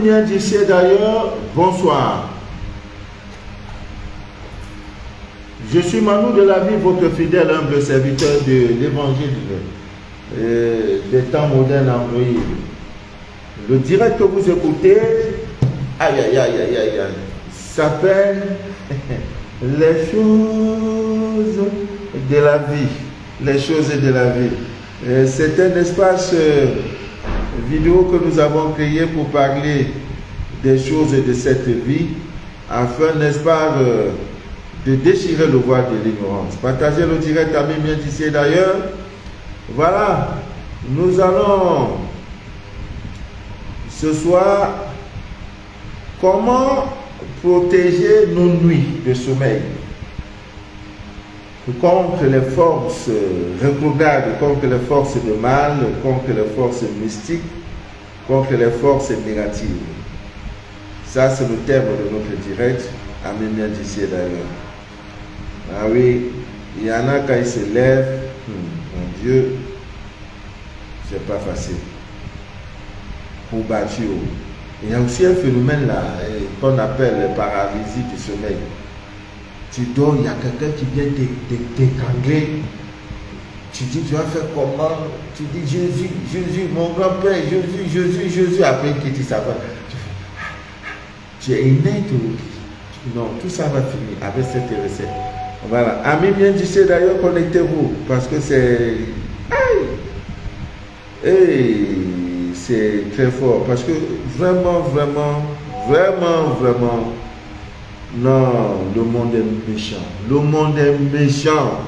miens d'ici d'ailleurs, bonsoir. Je suis Manu de la vie, votre fidèle humble serviteur de l'évangile des temps modernes Android. Le direct que vous écoutez, s'appelle les choses de la vie. Les choses de la vie. C'est un espace vidéo que nous avons créé pour parler des choses de cette vie, afin, n'est-ce pas, de déchirer le voile de l'ignorance. Partagez le direct à mes miens d'ici d'ailleurs. Voilà, nous allons ce soir comment protéger nos nuits de sommeil contre les forces rétrogrades, contre les forces de mal, contre les forces mystiques, contre les forces négatives. Ça, c'est le thème de notre direct à mes miens d'ici d'ailleurs. Ah oui, il y en a quand ils se lèvent, mon Dieu, c'est pas facile. Pour bâtir. Il y a aussi un phénomène là qu'on appelle la paralysie du sommeil. Tu dors, il y a quelqu'un qui vient t'étrangler. Tu dis, tu vas faire comment? Tu dis, Jésus, Jésus, mon grand-père, Jésus, Jésus, Jésus. Après qu'il dit ça va. Tu es inerte. Non, tout ça va finir avec cette recette. Voilà. Amis bien d'ici d'ailleurs, connectez-vous. Parce que c'est. Hey, c'est très fort. Parce que vraiment, non, le monde est méchant. Le monde est méchant.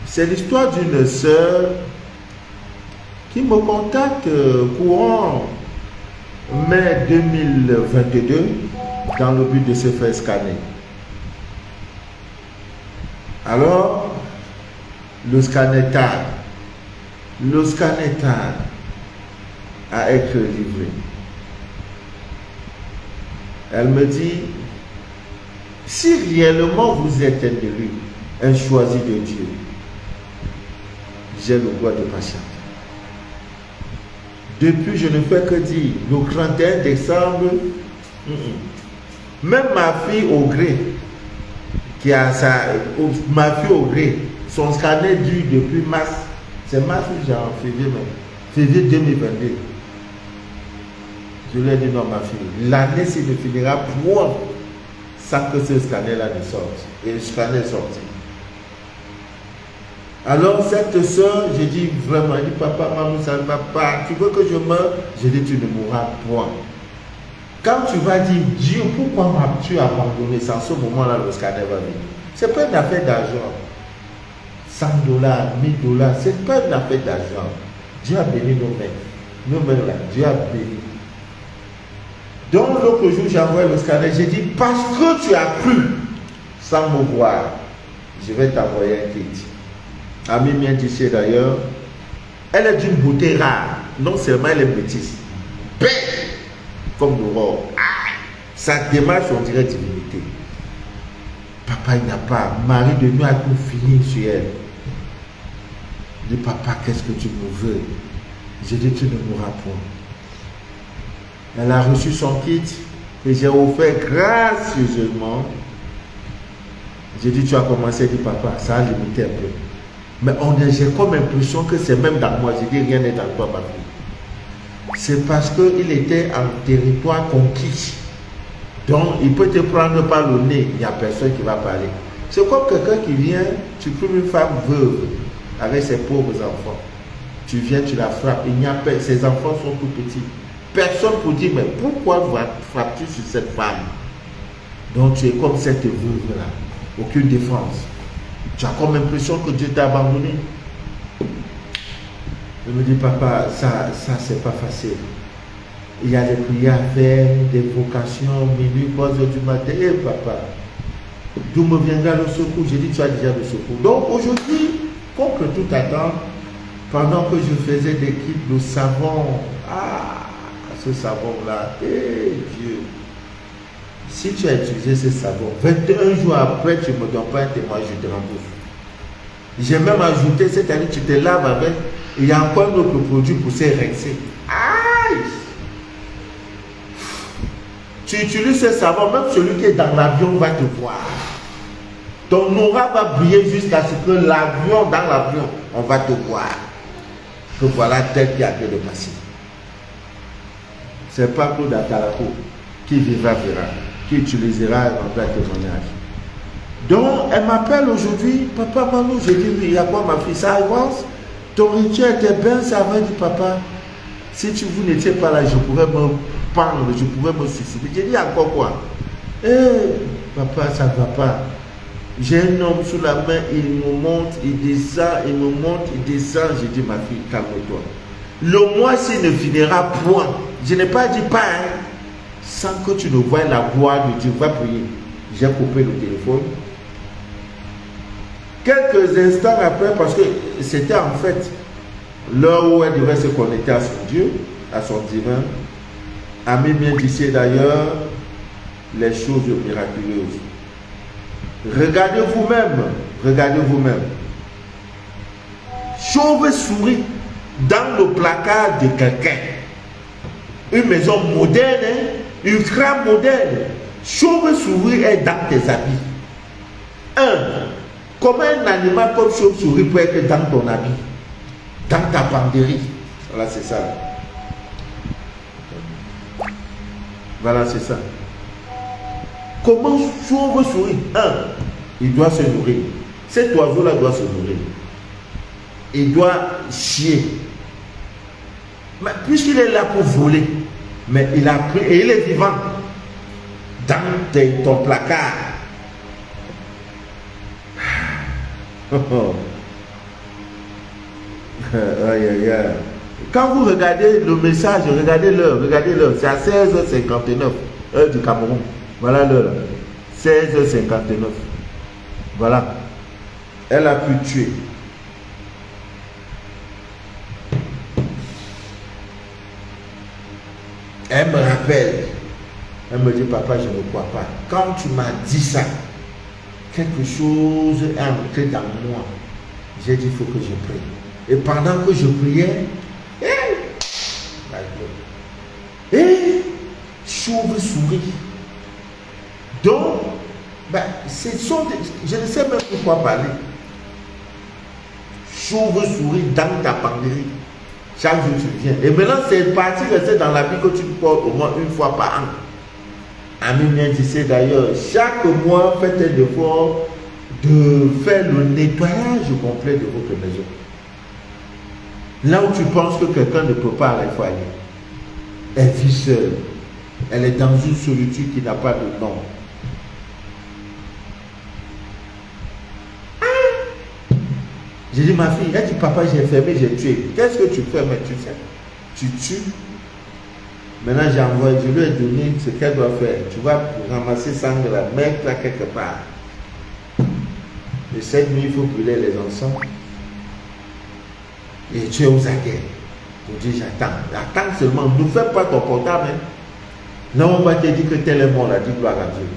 C'est l'histoire d'une sœur qui me contacte courant mai 2022 dans le but de se faire scanner. Alors, le scanner tarde. Le scanner tarde à être livré. Elle me dit, si réellement vous êtes un élu, un choisi de Dieu, j'ai le droit de patienter. Depuis, je ne fais que dire, le 31 décembre, même ma fille au gré, ma fille au gré, son scanner dure depuis mars, c'est mars ou genre février même, février 2022. Je lui ai dit non ma fille, l'année s'il ne finira point sans que ce scanner-là ne sorte. Et le scanner est sorti. Alors cette soeur, j'ai dit vraiment, elle dit papa, maman, ça ne va pas. Tu veux que je meure? J'ai dit tu ne mourras point. Quand tu vas dire Dieu, pourquoi m'as-tu abandonné? C'est en ce moment-là le scanner va venir. C'est pas une affaire d'argent. 100 dollars, 1000 dollars, c'est pas une affaire d'argent. Dieu a béni nos mains. Nos mains là, Dieu a béni. Donc l'autre jour, j'ai envoyé le scanner, j'ai dit, parce que tu as cru sans me voir, je vais t'envoyer un kit. Ami mien d'ici d'ailleurs, elle est d'une beauté rare. Non seulement elle est métisse, belle comme l'aurore. Sa démarche, on dirait divinité. Papa, il n'a pas. Marie de nuit a tout fini sur elle. Je dis, papa, qu'est-ce que tu me veux? J'ai dit, tu ne mourras point. Elle a reçu son kit que j'ai offert gracieusement. J'ai dit, tu as commencé, dit papa, ça a limité un peu. Mais j'ai comme l'impression que c'est même dans moi. J'ai dit, rien n'est dans toi, ma fille. C'est parce qu'il était en territoire conquis. Donc, il peut te prendre par le nez, il n'y a personne qui va parler. C'est comme quelqu'un qui vient, tu trouves une femme veuve avec ses pauvres enfants. Tu viens, tu la frappes, il n'y a pas, ses enfants sont tout petits. Personne pour dire, mais pourquoi frappes-tu sur cette femme? Donc tu es comme cette veuve-là, aucune défense. Tu as comme l'impression que Dieu t'a abandonné. Je me dis, papa, ça c'est pas facile. Il y a des prières à faire, des vocations, minuit, 3 heures du matin. Et papa, d'où me viendra le secours? J'ai dit, tu as déjà le secours. Donc aujourd'hui, contre tout attendre, pendant que je faisais des kits de savon, ce savon-là, Dieu, si tu as utilisé ce savon, 21 jours après, tu ne me donnes pas un témoin, je te rembourse. J'ai même ajouté, c'est-à-dire tu te laves avec, il y a encore un autre produit pour se rincer. Aïe! tu utilises ce savon, même celui qui est dans l'avion va te voir. Ton aura va briller jusqu'à ce que l'avion, dans l'avion, on va te voir. Que voilà tel qui a fait de passer. Ce n'est pas Claude Atalako qui vivra, verra, qui utilisera un vrai témoignage. Donc, elle m'appelle aujourd'hui, papa, maman, je dis, oui, il y a quoi ma fille, ça avance. Ton rituel était bien, ça va, dit papa. Si vous n'étiez pas là, je pourrais me pendre, je pourrais me suicider. J'ai dit, encore quoi? Papa, ça ne va pas. J'ai un homme sous la main, il me monte, il descend, il me monte, il descend. J'ai dit, ma fille, calme-toi. Le mois-ci ne finira point. Je n'ai pas dit pas, hein, sans que tu ne voies la gloire de Dieu. Va prier. J'ai coupé le téléphone. Quelques instants après, parce que c'était en fait l'heure où elle devait se connecter à son Dieu, à son divin, Ami bien d'ici d'ailleurs, les choses miraculeuses. Regardez vous-même, regardez vous-même. Chauve-souris dans le placard de quelqu'un. Une maison moderne, hein, ultra moderne. Chauve-souris est dans tes habits. Comment un animal comme chauve-souris peut être dans ton habit, dans ta penderie? Voilà, c'est ça. Voilà, c'est ça. Comment chauve-souris? Il doit se nourrir. Cet oiseau-là doit se nourrir. Il doit chier. Mais puisqu'il est là pour voler, mais il a pris et il est vivant dans ton placard. Quand vous regardez le message, regardez l'heure, c'est à 16h59, heure du Cameroun. Voilà l'heure, 16h59. Voilà. Elle a pu tuer. Elle me rappelle. Elle me dit, papa, je ne crois pas. Quand tu m'as dit ça, quelque chose est entré dans moi. J'ai dit, il faut que je prie. Et pendant que je priais, chauve-souris. Donc, je ne sais même pourquoi parler. Chauve-souris dans ta penderie. Chaque jour tu viens. Et maintenant, c'est une partie restée dans la vie que tu portes au moins une fois par an. Ami bien disait d'ailleurs, chaque mois, faites un effort de faire le nettoyage complet de votre maison. Là où tu penses que quelqu'un ne peut pas aller, il faut aller. Elle vit seule. Elle est dans une solitude qui n'a pas de nom. J'ai dit, ma fille, elle dit, papa, j'ai fermé, j'ai tué. Qu'est-ce que tu fais, mais tu sais? Tu tues. Maintenant, je lui ai donné ce qu'elle doit faire. Tu vas ramasser sang de la mettre là quelque part. Et cette nuit, il faut brûler les encens. Et tu es aux aguets. Pour dire, j'attends. Attends seulement. Ne fais pas ton portable. Hein. Là, on va te dire que tel est mort, là, dis gloire à Dieu.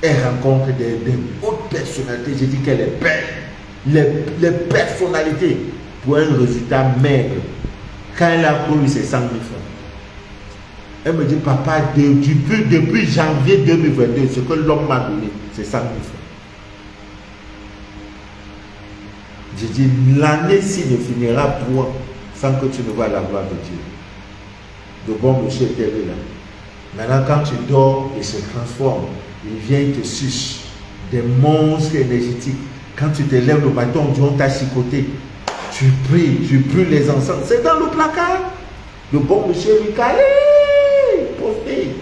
Elle rencontre des hautes personnalités. J'ai dit qu'elle est belle. Les personnalités pour un résultat maigre. Quand elle a couru, c'est 100 000 francs. Elle me dit, papa, depuis janvier 2022, ce que l'homme m'a donné, c'est 100 000 francs. J'ai dit, l'année-ci ne finira point sans que tu ne vois la gloire de Dieu. De bon monsieur était là. Maintenant, quand tu dors, il se transforme. Il vient, il te suce. Des monstres énergétiques. Quand tu te lèves le matin, on t'a chicoté. Tu pries, tu brûles les encens. C'est dans le placard. Le bon monsieur Michael, posté.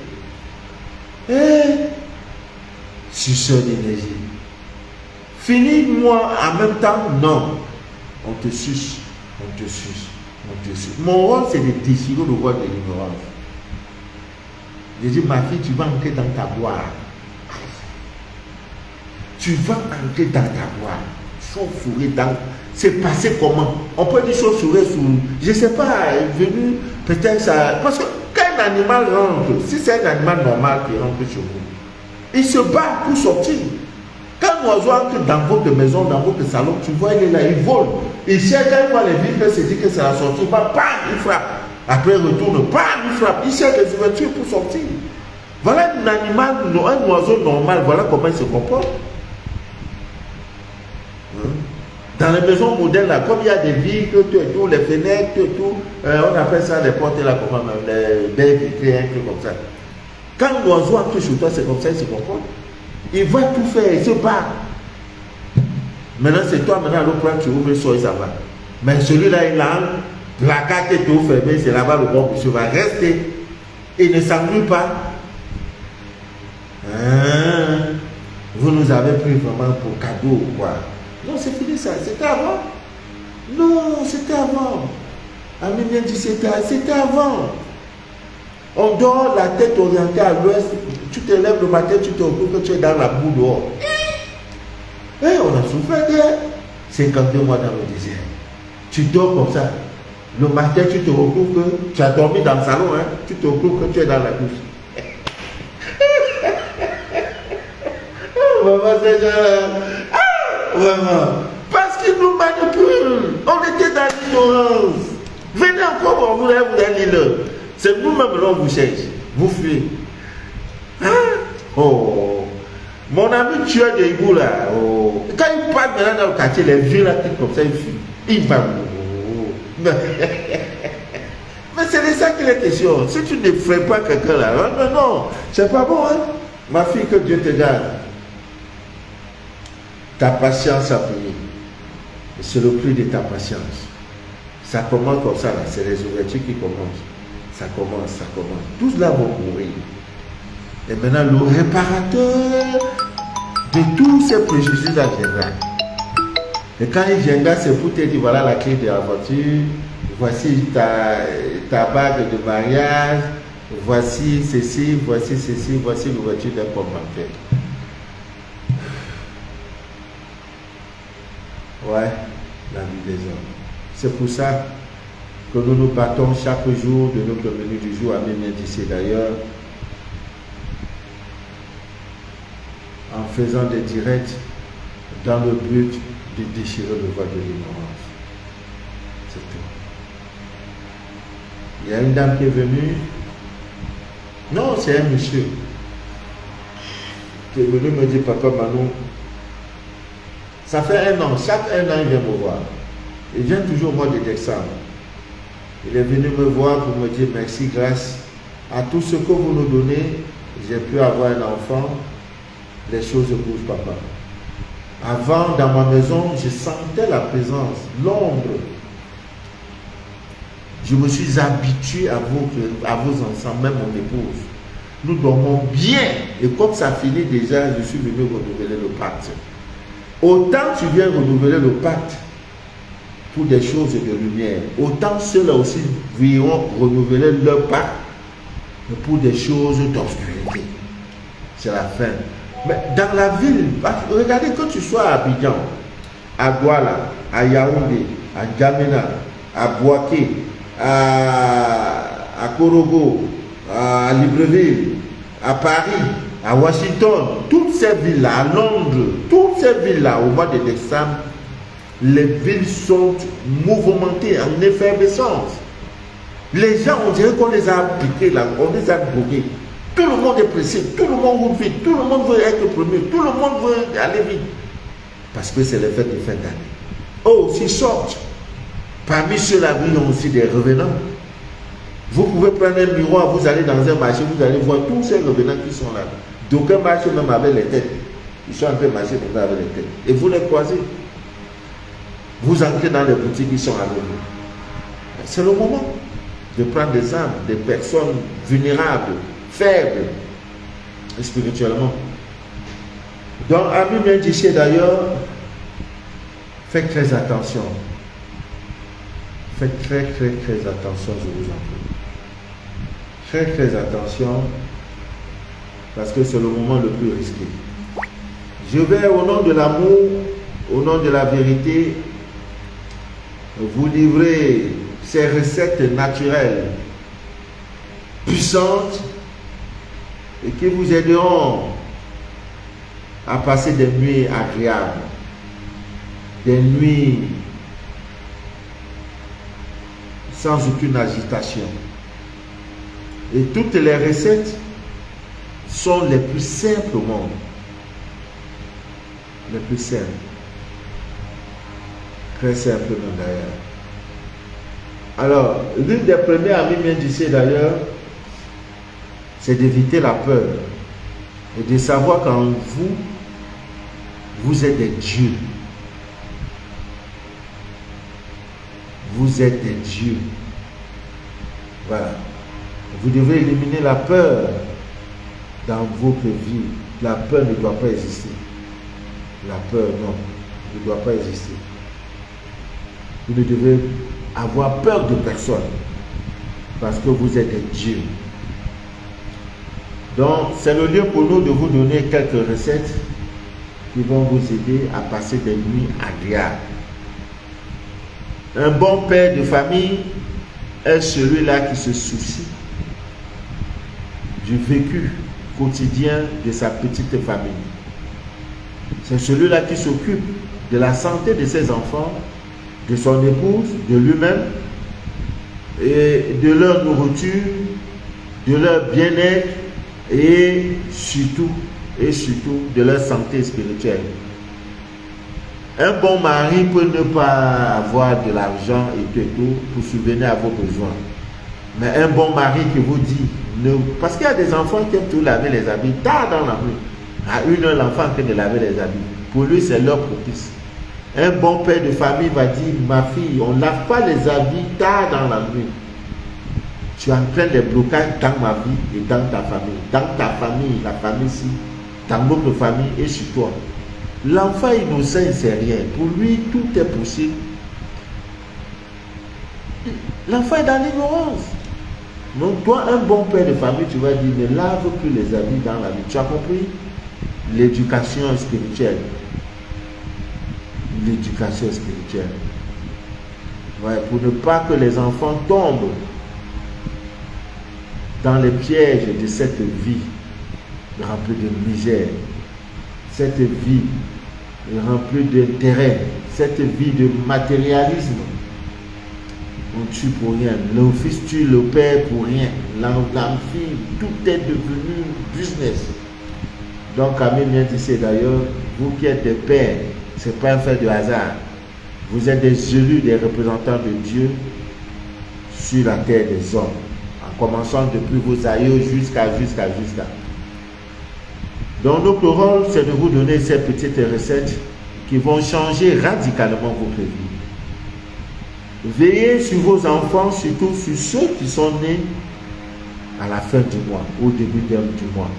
Suceur d'énergie. Finis-moi en même temps, non. On te suce, on te suce, on te suce. Mon rôle, c'est de déchirer le roi de l'ignorance. J'ai dit, ma fille, tu vas entrer dans ta gloire. Tu vas entrer dans ta gloire. Chauve-souris dans. C'est passé comment? On peut dire chauve-souris sous. Je ne sais pas, venu, peut-être ça. Parce que quand un animal rentre, si c'est un animal normal qui rentre chez vous, il se bat pour sortir. Quand un oiseau entre dans votre maison, dans votre salon, tu vois, il est là, il vole. Il cherche, quand il voit les vitres, il se dit que c'est la sortie, il va, bam, il frappe. Après, il retourne, bam, il frappe, il cherche les ouvertures pour sortir. Voilà un animal, un oiseau normal, voilà comment il se comporte. Dans les maisons modernes, là, comme il y a des vitres, tout, les fenêtres, tout, on appelle ça les portes, là, comment, les baies vitrées, un truc comme ça. Quand l'oiseau entre sur toi, c'est comme ça, il se comporte. Il va tout faire, il se bat. Maintenant, c'est toi, maintenant, l'autre plan, tu ouvres le sol et ça va. Mais celui-là, il a la carte est tout fermée, c'est là-bas le bon monsieur va rester. Il ne s'ennuie pas. Vous nous avez pris vraiment pour cadeau ou quoi? Non, c'est fini ça. C'était avant. Non, c'était avant. Ami bien dit c'était avant. On dort la tête orientée à l'ouest. Tu te lèves le matin, tu te retrouves que tu es dans la boue dehors. On a souffert de 52 mois dans le désert. Tu dors comme ça. Le matin, tu te retrouves que tu as dormi dans le salon. Tu te retrouves que tu es dans la douche. Maman, c'est vraiment. Parce qu'ils nous manipulent. On était dans l'ignorance. Venez encore, vous allez l'île. C'est nous-mêmes l'on vous cherche. Vous fuyez. Oh. Mon ami tueur de Hibou là. Oh. Quand il part maintenant dans le quartier, les vieux là, comme ça, il fuit. Il va. Oh. Mais c'est de ça qu'il est question. Si tu ne ferais pas quelqu'un là, non, c'est pas bon, hein. Ma fille, que Dieu te garde. Ta patience a payé. C'est le prix de ta patience. Ça commence comme ça, là. C'est les ouvertures qui commencent. Ça commence. Tous là vont mourir. Et maintenant, le réparateur de tous ces préjugés là viendra. Et quand il viendra, c'est pour te dire, voilà la clé de la voiture, voici ta bague de mariage, voici ceci, voici l'ouverture d'un compte bancaire. Ouais, la vie des hommes. C'est pour ça que nous nous battons chaque jour de notre menu du jour, à même d'ici d'ailleurs, en faisant des directs dans le but de déchirer le voile de l'ignorance. C'est tout. Il y a une dame qui est venue. Non, c'est un monsieur qui est venu me dire, papa Manou, ça fait un an, chaque un an il vient me voir. Il vient toujours au mois de décembre. Il est venu me voir pour me dire merci, grâce à tout ce que vous nous donnez, j'ai pu avoir un enfant, les choses bougent, papa. Avant, dans ma maison, je sentais la présence, l'ombre. Je me suis habitué à vos enfants, même mon épouse. Nous dormons bien. Et comme ça finit déjà, je suis venu renouveler le pacte. Autant tu viens renouveler le pacte pour des choses de lumière, autant ceux-là aussi viendront renouveler leur pacte pour des choses d'obscurité. C'est la fin. Mais dans la ville, regardez que tu sois à Abidjan, à Douala, à Yaoundé, à N'Djamena, à Bouaké, à Korogo, à Libreville, à Paris, à Washington, toutes ces villes-là, à Londres, toutes ces villes-là, au mois de décembre, les villes sont mouvementées, en effervescence. Les gens, on dirait qu'on les a appliqués là, on les a drogués. Tout le monde est pressé, tout le monde roule vite, tout le monde veut être premier, tout le monde veut aller vite. Parce que c'est les fêtes de fin d'année. Oh, s'ils sortent, parmi ceux-là, il y a aussi des revenants. Vous pouvez prendre un miroir, vous allez dans un marché, vous allez voir tous ces revenants qui sont là. D'aucuns marchent même avec les têtes. Ils sont en train de marcher maintenant avec les têtes. Et vous les croisez. Vous entrez dans les boutiques qui sont avec vous. C'est le moment de prendre des âmes, des personnes vulnérables, faibles, spirituellement. Donc, Ami Mendiché d'ailleurs, faites très attention. Faites très attention, je vous en prie. Très attention, parce que c'est le moment le plus risqué. Je vais, au nom de l'amour, au nom de la vérité, vous livrer ces recettes naturelles, puissantes, et qui vous aideront à passer des nuits agréables, des nuits sans aucune agitation. Et toutes les recettes sont les plus simples au monde. Les plus simples. Très simplement d'ailleurs. Alors, l'une des premières amies d'ici d'ailleurs, c'est d'éviter la peur et de savoir qu'en vous, vous êtes des dieux. Vous êtes des dieux. Voilà. Vous devez éliminer la peur dans votre vie. La peur ne doit pas exister. La peur, non, ne doit pas exister. Vous ne devez avoir peur de personne parce que vous êtes des dieux. Donc, c'est le lieu pour nous de vous donner quelques recettes qui vont vous aider à passer des nuits agréables. Un bon père de famille est celui-là qui se soucie du vécu quotidien de sa petite famille. C'est celui-là qui s'occupe de la santé de ses enfants, de son épouse, de lui-même, et de leur nourriture, de leur bien-être et surtout de leur santé spirituelle. Un bon mari peut ne pas avoir de l'argent et tout pour subvenir à vos besoins. Mais un bon mari qui vous dit, parce qu'il y a des enfants qui aiment tout laver les habits tard dans la nuit. À 1h, l'enfant en train de laver les habits. Pour lui, c'est l'heure propice. Un bon père de famille va dire, ma fille, on ne lave pas les habits tard dans la nuit. Tu entraînes des blocages dans ma vie et dans ta famille. Dans ta famille, la famille ici, dans notre famille et sur toi. L'enfant innocent, il ne sait rien. Pour lui, tout est possible. L'enfant est dans l'ignorance. Donc, toi, un bon père de famille, tu vas dire, ne lave plus les habits dans la vie. Tu as compris? L'éducation spirituelle. L'éducation spirituelle. Ouais, pour ne pas que les enfants tombent dans les pièges de cette vie remplie de misère, cette vie remplie d'intérêt, cette vie de matérialisme. On tue pour rien, le fils tue le père pour rien, l'enfant, tout est devenu business. Donc, Camille vient d'ici d'ailleurs, vous qui êtes des pères, ce n'est pas un fait de hasard. Vous êtes des élus, des représentants de Dieu sur la terre des hommes, en commençant depuis vos aïeux jusqu'à. Donc, notre rôle, c'est de vous donner ces petites recettes qui vont changer radicalement votre vie. Veillez sur vos enfants, surtout sur ceux qui sont nés à la fin du mois, au début du mois.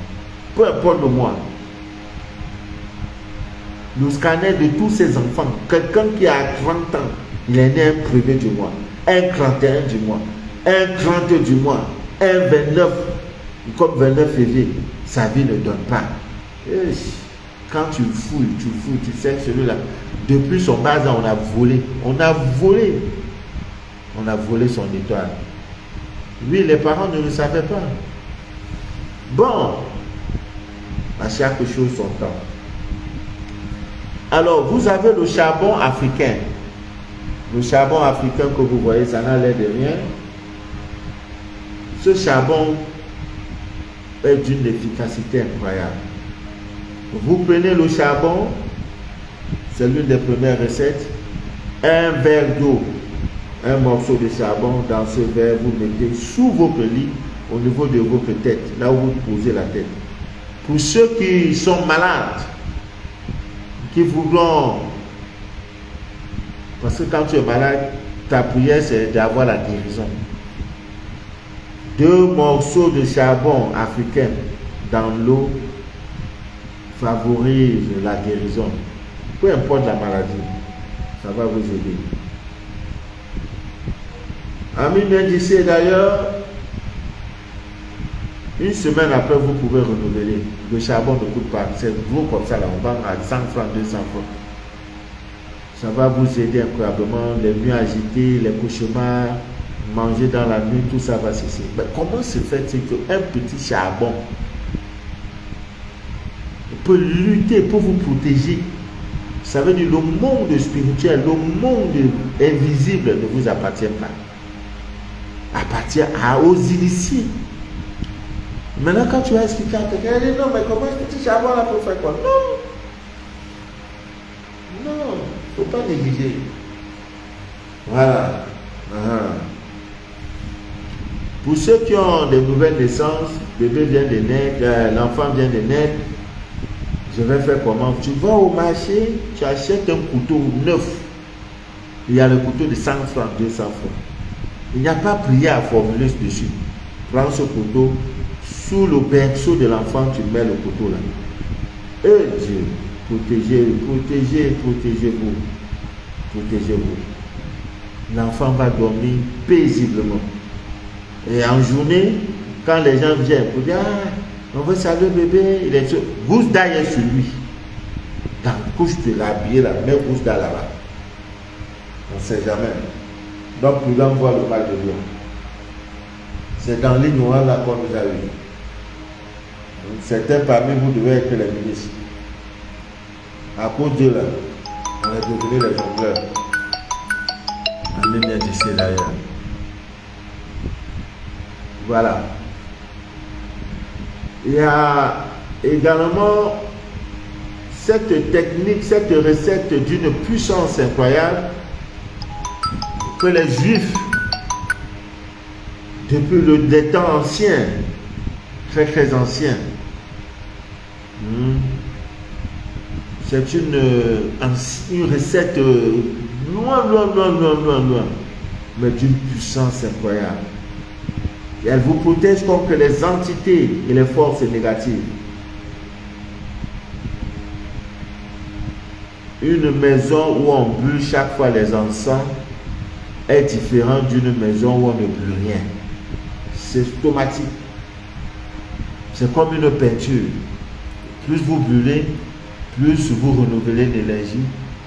Peu importe le mois. Le scanner de tous ces enfants, quelqu'un qui a 30 ans, il est né un 1er du mois, un 31 du mois, un 30 du mois, un 29, comme 29 février, sa vie ne donne pas. Et quand tu fouilles, tu sais que celui-là, depuis son bas âge, on a volé son étoile. Lui, les parents ne le savaient pas. Bon, à chaque chose son temps. Alors, vous avez le charbon africain. Le charbon africain que vous voyez, ça n'a l'air de rien. Ce charbon est d'une efficacité incroyable. Vous prenez le charbon, c'est l'une des premières recettes, un verre d'eau, un morceau de charbon dans ce verre, vous mettez sous votre lit, au niveau de votre tête, là où vous posez la tête. Pour ceux qui sont malades, qui voudront, parce que quand tu es malade, ta prière c'est d'avoir la guérison. 2 morceaux de charbon africain dans l'eau favorise la guérison. Peu importe la maladie, ça va vous aider. Ami vient d'ici d'ailleurs, une semaine après, vous pouvez renouveler. Le charbon ne coûte pas. C'est gros comme ça, là. On vend à 100 francs, 200 francs. Ça va vous aider incroyablement. Les nuits agitées, les cauchemars, manger dans la nuit, tout ça va cesser. Mais comment se fait-il qu'un petit charbon peut lutter pour vous protéger? Ça veut dire le monde spirituel, le monde invisible ne vous appartient pas. appartient aux initiés. Maintenant, quand tu vas expliquer à quelqu'un, elle dit non, mais comment est-ce que tu sais avoir là pour faire quoi? Non, non, il ne faut pas négliger. Voilà. Pour ceux qui ont des nouvelles naissances, bébé vient de naître, l'enfant vient de naître, je vais faire comment? Tu vas au marché, tu achètes un couteau neuf. Il y a le couteau de 100 francs, 200 francs. Il n'y a pas prié à formuler dessus. Prends ce couteau, sous le berceau de l'enfant, tu mets le couteau là. Et Dieu, protégez-vous. Protégez-vous. L'enfant va dormir paisiblement. Et en journée, quand les gens viennent pour dire, ah, on veut saluer bébé, il est sur. Gousse d'ail est sur lui. Dans la couche de l'habillé, la même gousse d'ail là-bas. On ne sait jamais. Donc, nous allons voir le mal de lion. C'est dans l'ignorance là qu'on nous a eu. Certains parmi vous devaient être les ministres. À cause de là, on est devenus les jongleurs. Amen, d'ici d'ailleurs. Voilà. Il y a également cette technique, cette recette d'une puissance incroyable que les Juifs, depuis les temps anciens, très très anciens, c'est une recette loin, mais d'une puissance incroyable. Et elle vous protège contre les entités et les forces négatives. Une maison où on brûle chaque fois les encens est différente d'une maison où on ne brûle rien. C'est automatique. C'est comme une peinture. Plus vous brûlez, plus vous renouvelez l'énergie,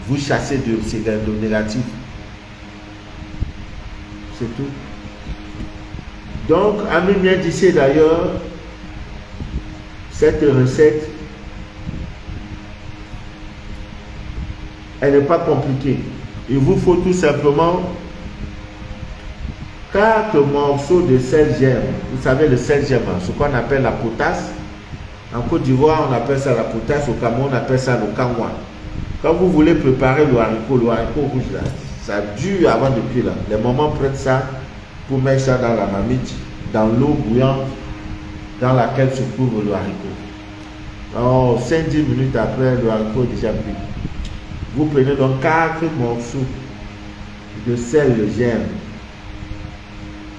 vous chassez de ces gâteaux négatifs. C'est tout. Donc, Ami bien d'ici d'ailleurs, cette recette, elle n'est pas compliquée. Il vous faut tout simplement 4 morceaux de sel germe. Vous savez le sel germe, ce qu'on appelle la potasse. En Côte d'Ivoire, on appelle ça la potasse. Au Cameroun, on appelle ça le kanwa. Quand vous voulez préparer le haricot rouge là, ça dure avant de cuire là. Les mamans prennent ça pour mettre ça dans la marmite, dans l'eau bouillante dans laquelle se trouve le haricot. Alors, 5-10 minutes après, le haricot est déjà cuit. Vous prenez donc 4 morceaux de sel germe.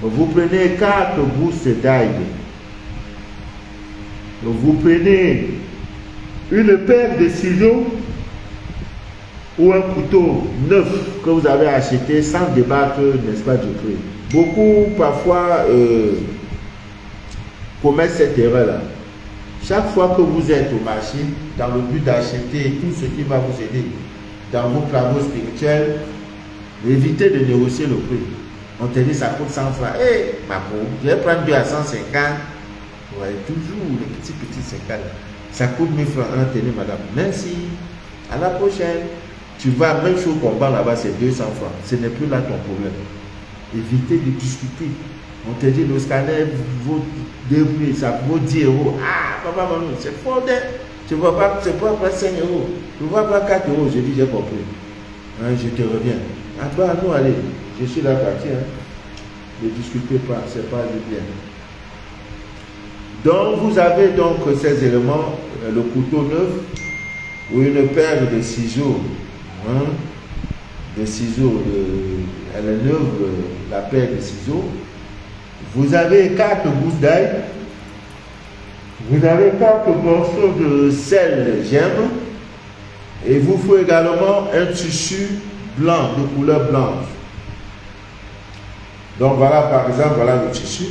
Vous prenez 4 gousses d'ail. Vous prenez une paire de ciseaux ou un couteau neuf que vous avez acheté sans débattre, n'est-ce pas, du prix. Beaucoup parfois commettent cette erreur-là. Chaque fois que vous êtes au marché, dans le but d'acheter tout ce qui va vous aider dans vos travaux spirituels, évitez de négocier le prix. On te dit ça coûte 100 francs. Hé, ma pauvre, je vais prendre 2 à 150. Ouais, toujours les petits 50. Ça coûte 1000 francs. On te dit, madame, merci. À la prochaine. Tu vas, même chose qu'on vend là-bas, c'est 200 francs. Ce n'est plus là ton problème. Évitez de discuter. On te dit, le scanner vaut 2 prix, ça vaut 10 euros. Ah, papa, maman, c'est faux. Tu ne vas pas, c'est pas 5 euros. Tu ne vas pas 4 euros. Je dis, j'ai compris. Hein, je te reviens. Ah, bah, nous, allez. Je suis là parti. Hein. Ne discutez pas, c'est pas du bien. Donc, vous avez donc ces éléments, le couteau neuf ou une paire de ciseaux. Hein, de ciseaux, elle est neuve, la paire de ciseaux. Vous avez 4 gousses d'ail. Vous avez 4 morceaux de sel germe. Et il vous faut également un tissu blanc, de couleur blanche. Donc voilà, par exemple, voilà le tissu.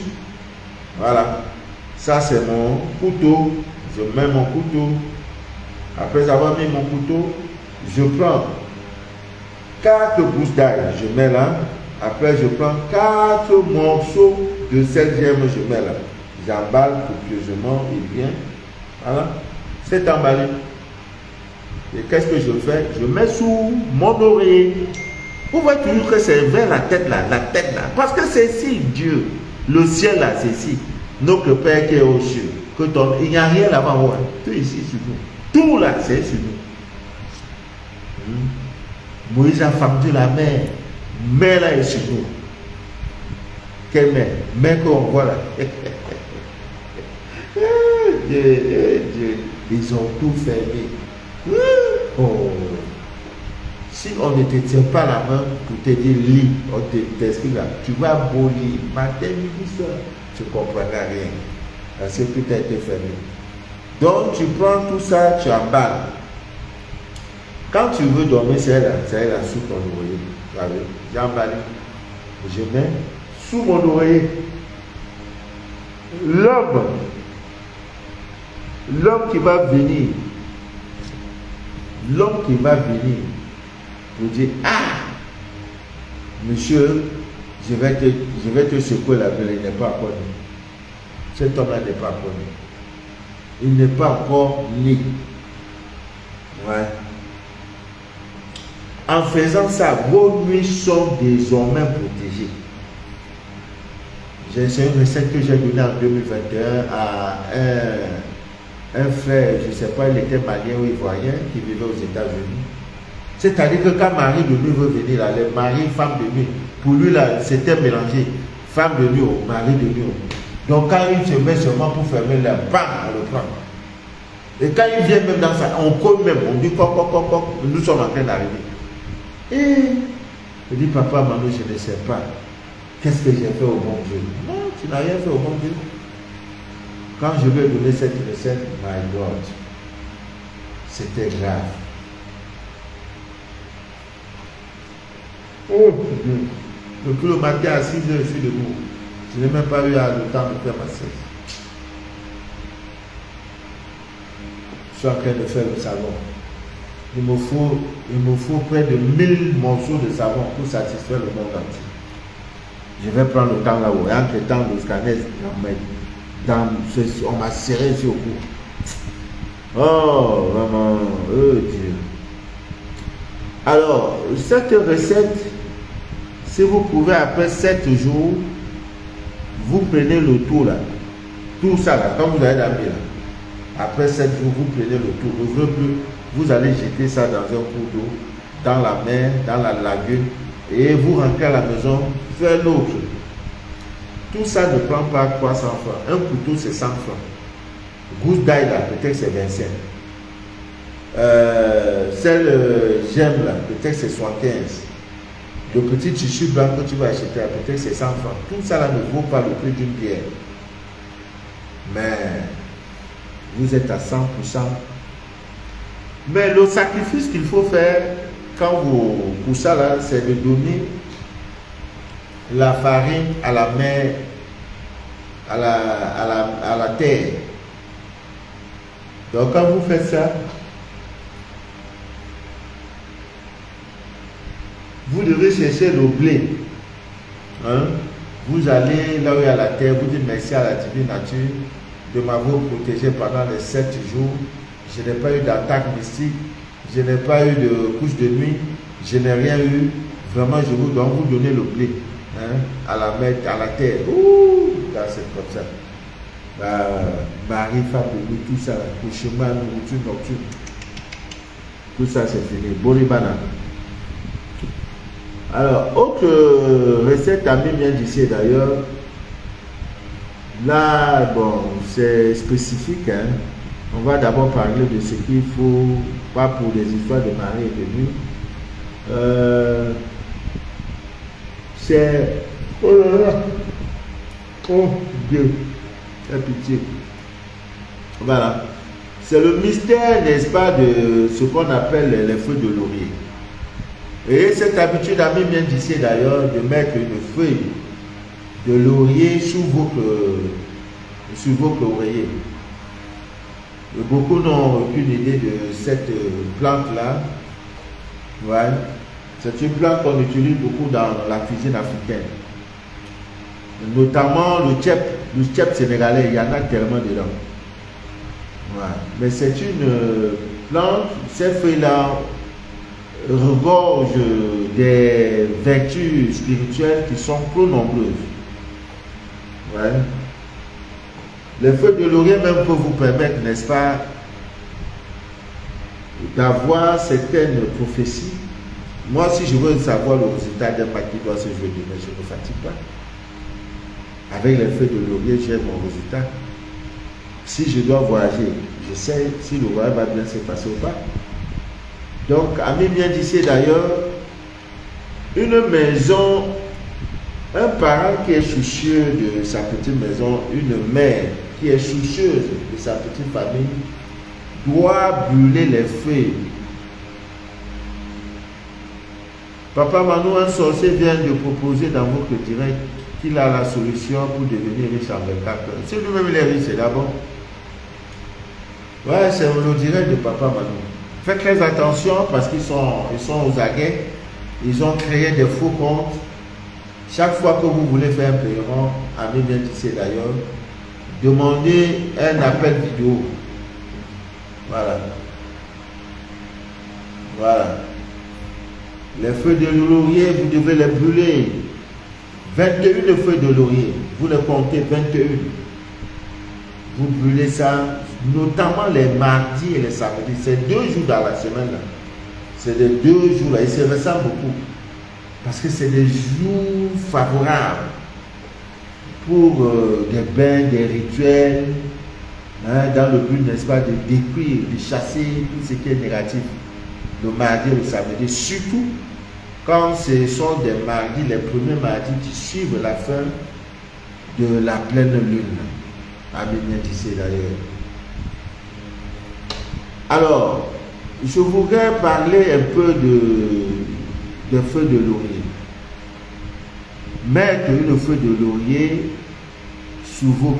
Voilà. Ça, c'est mon couteau. Je mets mon couteau. Après avoir mis mon couteau, je prends 4 gousses d'ail. Je mets là. Après, je prends 4 morceaux de sel germe. Je mets là. J'emballe copieusement et bien. Voilà. C'est emballé. Et qu'est-ce que je fais? Je mets sous mon oreiller. Vous voyez toujours que c'est vers la tête là, parce que c'est si Dieu. Le ciel là, c'est ici. Notre Père qui est aux cieux. Il n'y a rien là-bas. Ouais. Tout ici sur nous. Tout là, c'est sur nous. Moïse a fendu la mer. Mer là est sur nous. Quelle mer? Mer qu'on voit là. Dieu. Ils ont tout fermé. Oh. Si on ne te tient pas la main pour te dire lis, on t'explique là, tu vas beau lire, matin, midi, soir, tu ne comprendras rien. Parce que tout a été fermé. Donc tu prends tout ça, tu emballes. Quand tu veux dormir, c'est là sous ton oreiller. J'ai emballé. Je mets sous mon oreiller. L'homme qui va venir, pour dire, ah, monsieur, je vais te secouer la gueule, il n'est pas encore né. Cet homme-là n'est pas encore né. Il n'est pas encore né. Ouais. En faisant ça, vos nuits sont désormais protégées. C'est une recette que j'ai donnée en 2021 à un frère, je ne sais pas, il était malien ou ivoirien, qui vivait aux États-Unis. C'est-à-dire que quand mari de nuit veut venir, là, les maris, femme de nuit, pour lui, là, c'était mélangé. Femme de nuit, mari de nuit. Donc quand il se met seulement pour fermer la bam, on le prend. Et quand il vient même dans ça, on colle même, on dit coq, nous sommes en train d'arriver. Et je dis, papa, maman, je ne sais pas. Qu'est-ce que j'ai fait au bon Dieu? Non, tu n'as rien fait au bon Dieu. Quand je lui ai donné cette recette, my God, c'était grave. Oh, depuis le matin à 6 heures, je suis debout. Je n'ai même pas eu le temps de faire ma sieste. Je suis en train de faire le savon. Il me faut près de 1000 morceaux de savon pour satisfaire le monde entier. Je vais prendre le temps là-haut. Et entre temps, le scanner, on m'a serré sur le cou. Oh, vraiment, oh Dieu. Alors, cette recette, si vous pouvez, après 7 jours, vous prenez le tout là. Tout ça là, comme vous avez d'habitude là. Après 7 jours, vous prenez le tout. N'ouvrez plus. Vous allez jeter ça dans un cours d'eau, dans la mer, dans la lagune, et vous rentrez à la maison, faire l'autre. Tout ça ne prend pas 300 francs. Un couteau, c'est 100 francs. Gousse d'ail là, peut-être c'est 25. Celle j'aime là, peut-être c'est 75. Le petit tissu blanc que tu vas acheter, peut-être c'est 100 francs. Tout ça là ne vaut pas le prix d'une bière. Mais vous êtes à 100%. Mais le sacrifice qu'il faut faire pour ça là, c'est de donner la farine à la mer, à la terre. Donc quand vous faites ça, vous devez chercher le blé. Hein? Vous allez là où il y a la terre, vous dites merci à la divine nature de m'avoir protégé pendant les 7 jours. Je n'ai pas eu d'attaque mystique, je n'ai pas eu de couche de nuit, je n'ai rien eu. Vraiment, je vous dois vous donner le blé. Hein, à la mer, à la terre. Ouh, là c'est comme ça. Mari, femme de nuit, tout ça, couchement, nourriture nocturne. Tout ça c'est fini. Boribana. Alors, autre recette à vient d'ici d'ailleurs. Là, bon, c'est spécifique. Hein. On va d'abord parler de ce qu'il faut, pas pour des histoires de mari et de nuit. C'est... Oh là là! Oh Dieu! Fais pitié. Voilà. C'est le mystère, n'est-ce pas, de ce qu'on appelle les feuilles de laurier. Et cette habitude a même bien d'ici d'ailleurs de mettre une feuille de laurier sous votre oreiller. Et beaucoup n'ont aucune idée de cette plante-là. Ouais. C'est une plante qu'on utilise beaucoup dans la cuisine africaine. Notamment le tchèp sénégalais, il y en a tellement dedans. Ouais. Mais c'est une plante, ces feuilles-là regorgent des vertus spirituelles qui sont trop nombreuses. Ouais. Les feux de laurier même peuvent vous permettre, n'est-ce pas, d'avoir certaines prophéties. Moi, si je veux savoir le résultat d'un match qui doit se jouer demain, je ne me fatigue pas. Avec les feux de laurier, j'ai mon résultat. Si je dois voyager, je sais si le voyage va bien se passer ou pas. Donc, Ami bien d'ici d'ailleurs, une maison, un parent qui est soucieux de sa petite maison, une mère qui est soucieuse de sa petite famille, doit brûler les feuilles. Papa Manou, un sorcier vient de proposer dans votre direct qu'il a la solution pour devenir riche en 24 heures. Si lui-même il est riche, c'est d'abord. Ouais, c'est le direct de Papa Manou. Faites très attention parce qu'ils sont aux aguets. Ils ont créé des faux comptes. Chaque fois que vous voulez faire un paiement, Ami bien d'ici d'ailleurs, demandez un appel vidéo. Voilà. Voilà. Les feuilles de laurier, vous devez les brûler. 21 feuilles de laurier. Vous les comptez 21. Vous brûlez ça, notamment les mardis et les samedis. C'est 2 jours dans la semaine. Là. C'est des 2 jours là. Ils se ressemblent beaucoup. Parce que c'est des jours favorables pour des bains, des rituels, hein, dans le but, n'est-ce pas, de détruire, de chasser tout ce qui est négatif. Le mardi et le samedi, surtout quand ce sont des mardis, les premiers mardis qui suivent la fin de la pleine lune. Amen d'ici d'ailleurs. Alors, je voudrais parler un peu de feuilles de laurier. Mettre une feuille de laurier sous votre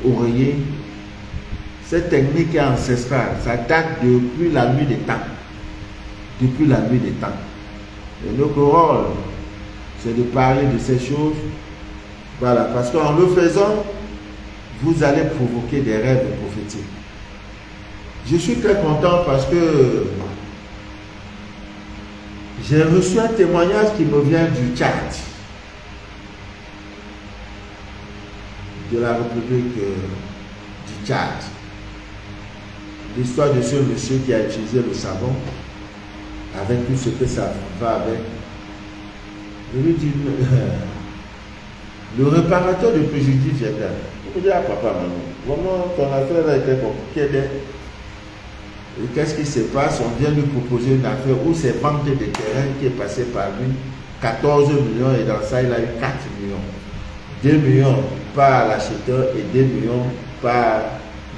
oreiller, cette technique est ancestrale, ça date depuis la nuit des temps. Depuis la nuit des temps. Et notre rôle, c'est de parler de ces choses. Voilà, parce qu'en le faisant, vous allez provoquer des rêves prophétiques. Je suis très content parce que j'ai reçu un témoignage qui me vient du Tchad, de la République du Tchad. L'histoire de ce monsieur qui a utilisé le savon, avec tout ce que ça va avec. Je lui dis, le réparateur de préjudice vient là. Je me dis, ah papa, maman, vraiment ton affaire a été compliquée. Et qu'est-ce qui se passe? On vient lui proposer une affaire où c'est vente de terrain qui est passé par lui, 14 millions, et dans ça il a eu 4 millions. 2 millions par l'acheteur et 2 millions par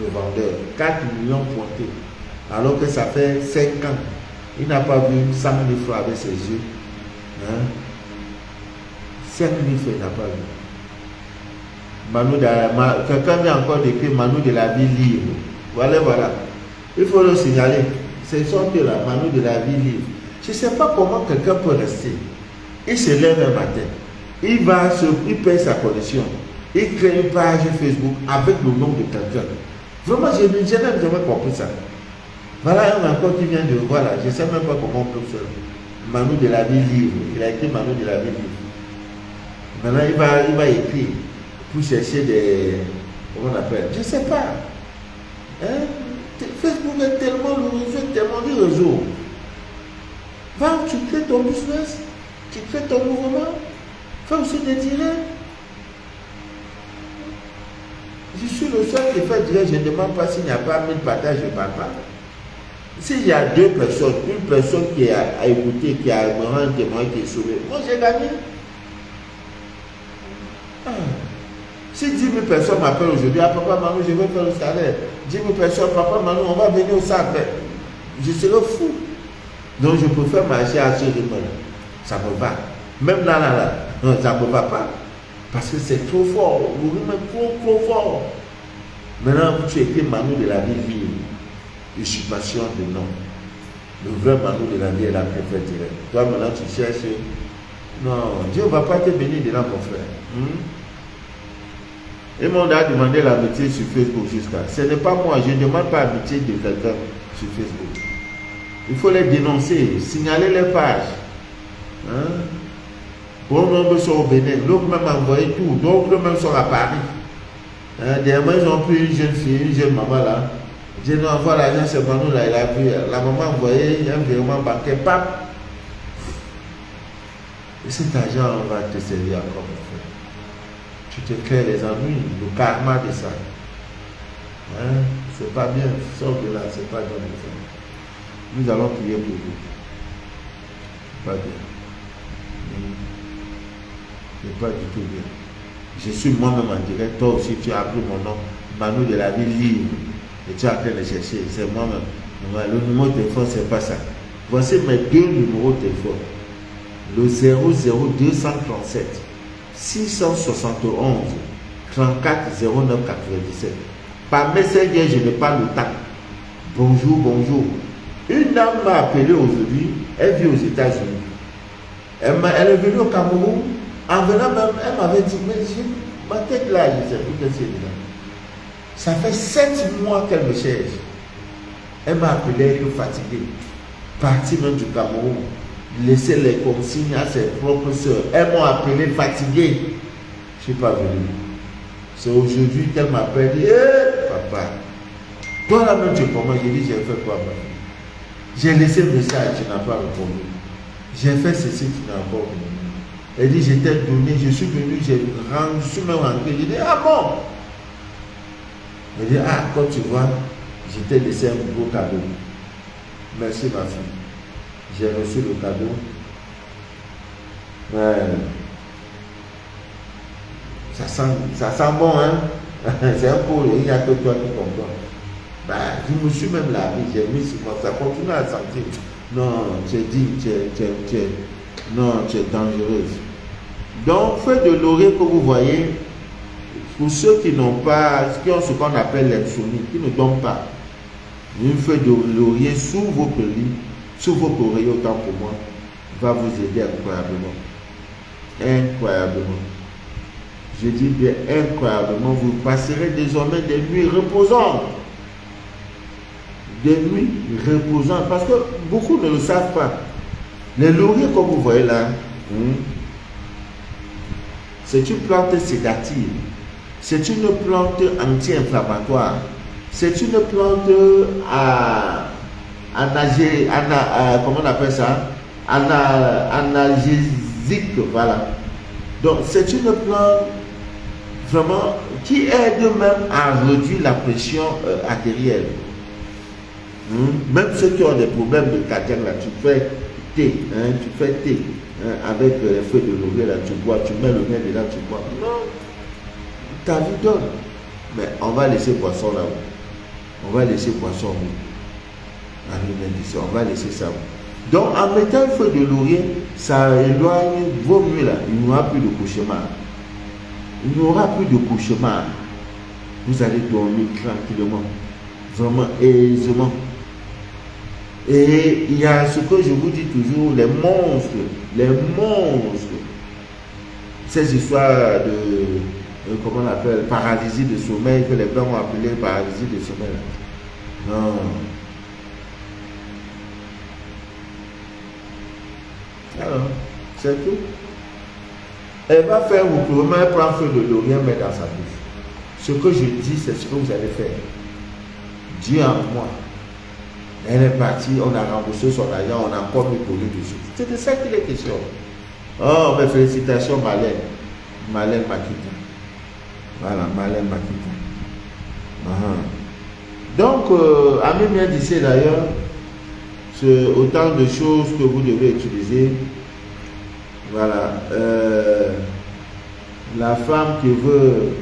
le vendeur. 4 millions pointés. Alors que ça fait 5 ans. Il n'a pas vu 100 000 francs avec ses yeux. Hein? 5 000 francs, il n'a pas vu. Quelqu'un vient encore d'écrire Manu de la vie libre. Voilà, voilà. Il faut le signaler. C'est son que là, Manu de la vie libre. Je ne sais pas comment quelqu'un peut rester. Il se lève un matin. Il paye sa connexion. Il crée une page Facebook avec le nom de quelqu'un. Vraiment, je n'ai jamais compris ça. Voilà un encore qui vient de voir là. Je ne sais même pas comment on peut faire. Manu de la vie libre. Il a écrit Manu de la vie libre. Maintenant, il va écrire pour chercher des. Comment on appelle? Je ne sais pas. Hein? Facebook est tellement le réseau, tellement du réseau. Va, tu crées ton business, tu crées ton mouvement, fais aussi des directs. Je suis le seul qui fait direct, je ne demande pas s'il n'y a pas 1000 partages, je ne parle pas. S'il y a 2 personnes, une personne qui a écouté, qui a un témoin qui est sauvé, moi j'ai gagné. Si 10 000 personnes m'appellent aujourd'hui, ah papa Manu, je veux faire le salaire. 10 000 personnes, papa Manu, on va venir au sac. Je serai fou. Donc je préfère marcher à ce rythme-là. Ça me va. Même là, non, ça ne me va pas. Parce que c'est trop fort. Le rythme est trop fort. Maintenant, tu écris Manu de la vie libre. Usurpation de nom. Le vrai Manu de la vie est la prophète directe. Toi maintenant tu cherches. Non, Dieu ne va pas te bénir de là, mon frère. Et mon a demandé l'amitié sur Facebook jusqu'à. Ce n'est pas moi, je ne demande pas l'amitié de quelqu'un sur Facebook. Il faut les dénoncer, signaler les pages. Bon nombre sont au Bénin, l'autre même a envoyé tout, d'autres même sont à Paris. Dernièrement, ils ont pris une jeune fille, une jeune maman là. J'ai dit, envoie l'argent, c'est Manu là, il a vu. La maman envoyé un virement bancaire, pap. Et cet argent va te servir encore, mon frère. Tu te crées les ennuis, le karma de ça. C'est pas bien, sors de là, c'est pas bien, mon frère. Nous allons prier pour vous. Pas bien. C'est pas du tout bien. Je suis moi-même en direct. Toi aussi, tu as appris mon nom. Manu de la vie libre. Et tu es en train de chercher. C'est moi-même. Le numéro de téléphone, c'est pas ça. Voici mes deux numéros de téléphone. Le 00237 671 34 09 97. Par Messenger, je n'ai pas le temps. Bonjour, bonjour. Une dame m'a appelé aujourd'hui. Elle vit aux États-Unis. Elle est venue au Cameroun. En venant même, elle m'avait dit, mais ma tête là, je ne sais plus qu'est-ce qu'elle dit. Ça fait 7 mois qu'elle me cherche. Elle m'a appelé, elle est fatiguée. Partie même du Cameroun. Laisser les consignes à ses propres soeurs. Elles m'ont appelé fatiguée. Je ne suis pas venu. C'est aujourd'hui qu'elle m'appelle. Hé, papa. Toi là-même, tu es comment? J'ai dit, j'ai fait quoi, ma fille? J'ai laissé le message, tu n'as pas répondu. J'ai fait ceci, tu n'as pas répondu. Elle dit, je t'ai donné, je suis venu, je suis même rentré. J'ai dit, ah bon? Elle dit, ah, quand tu vois, je t'ai laissé un beau cadeau. Merci ma fille. J'ai reçu le cadeau. Ça sent bon, hein? C'est un peu, il n'y a que toi qui comprends. Bah, je me suis même lavé, j'ai mis sur moi, ça continue à sentir. Non, tu es digne, tu es dangereuse. Donc, feuille de laurier que vous voyez, pour ceux qui n'ont pas, qui ont ce qu'on appelle l'insomnie, qui ne dorment pas, une feuille de laurier sous vos lits, sous vos oreillers, autant pour moi, va vous aider incroyablement. Incroyablement. Je dis bien incroyablement, vous passerez désormais des nuits reposantes. Des nuits reposantes. Parce que beaucoup ne le savent pas. Les lauriers, comme vous voyez là, c'est une plante sédative. C'est une plante anti-inflammatoire. C'est une plante comment on appelle ça? Analgésique, voilà. Donc c'est une plante vraiment qui aide même à réduire la pression artérielle. Même ceux qui ont des problèmes de cardiaque, là, tu fais thé, avec les feuilles de laurier, là, tu bois, tu mets le nez dedans, tu bois. Non, ta vie donne. Mais on va laisser poisson là. On va laisser poisson. On va laisser ça. Donc en mettant une feuille de laurier, ça éloigne vos nuits là. Il n'y aura plus de cauchemar. Il n'y aura plus de cauchemar. Vous allez dormir tranquillement. Vraiment aisément. Et il y a ce que je vous dis toujours, les monstres. Ces histoires de comment on appelle, paralysie de sommeil, que les blancs ont appelé paralysie de sommeil. Non. Alors, c'est tout. Elle va faire, vous pouvez même prendre feu de laurier, mettre dans sa bouche. Ce que je dis, c'est ce que vous allez faire. Dieu en moi. Elle est partie, on a remboursé son argent, on a encore mis pour lui dessus. C'est de ça qu'il est question. Oh, mes félicitations, Malène. Malène Makita. Voilà, Malène Makita. Donc, Ami vient d'ici d'ailleurs, c'est autant de choses que vous devez utiliser. Voilà. La femme qui veut